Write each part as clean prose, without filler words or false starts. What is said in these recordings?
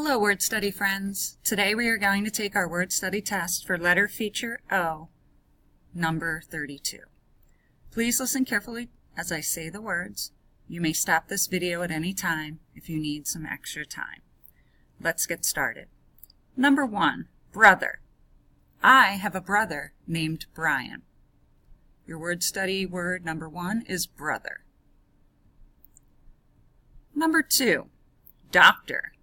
Hello, word study friends. Today we are going to take our word study test for letter feature O, number 32. Please listen carefully as I say the words. You may stop this video at any time if you need some extra time. Let's get started. Number 1, brother. I have a brother named Brian. Your word study word number 1 is brother. Number 2, doctor.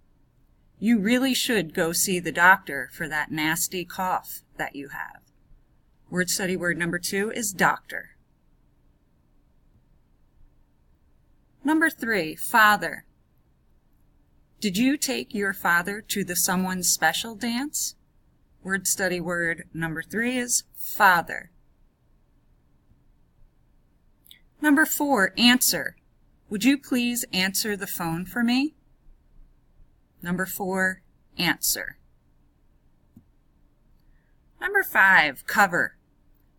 You really should go see the doctor for that nasty cough that you have. Word study word number 2 is doctor. Number 3, father. Did you take your father to the Someone Special dance? Word study word number 3 is father. Number 4, answer. Would you please answer the phone for me? Number 4, answer. Number 5, cover.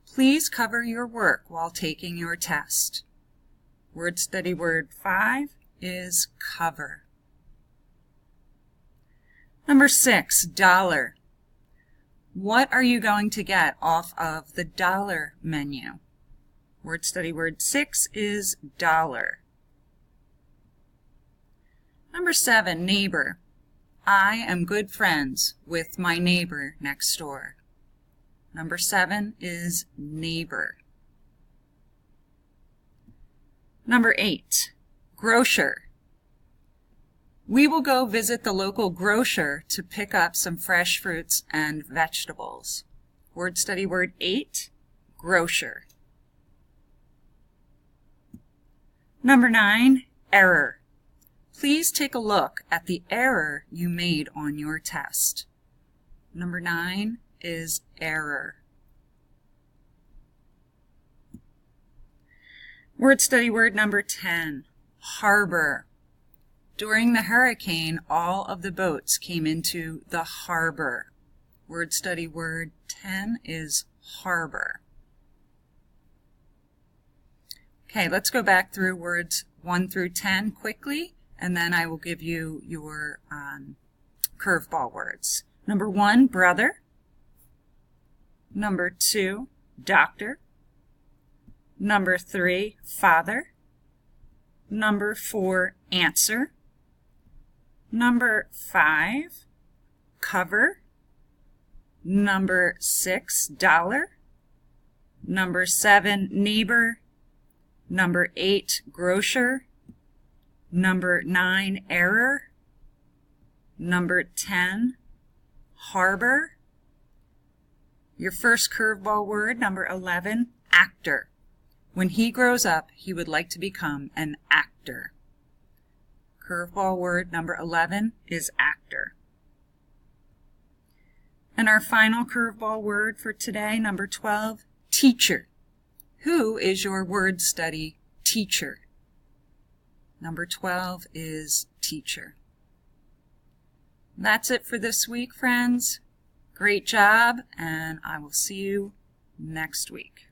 Please cover your work while taking your test. Word study word 5 is cover. Number 6, dollar. What are you going to get off of the dollar menu? Word study word 6 is dollar. Number 7, neighbor. I am good friends with my neighbor next door. Number 7 is neighbor. Number 8, grocer. We will go visit the local grocer to pick up some fresh fruits and vegetables. Word study word 8, grocer. Number 9, error. Please take a look at the error you made on your test. Number 9 is error. Word study word number 10, harbor. During the hurricane, all of the boats came into the harbor. Word study word 10 is harbor. Okay, let's go back through words 1 through 10 quickly, and then I will give you your curveball words. Number 1, brother. Number 2, doctor. Number 3, father. Number 4, answer. Number 5, cover. Number 6, dollar. Number 7, neighbor. Number 8, grocer. Number 9, error. Number 10, harbor. Your first curveball word, number 11, actor. When he grows up, he would like to become an actor. Curveball word number 11 is actor. And our final curveball word for today, number 12, teacher. Who is your word study teacher? Number 12 is teacher. That's it for this week, friends. Great job, and I will see you next week.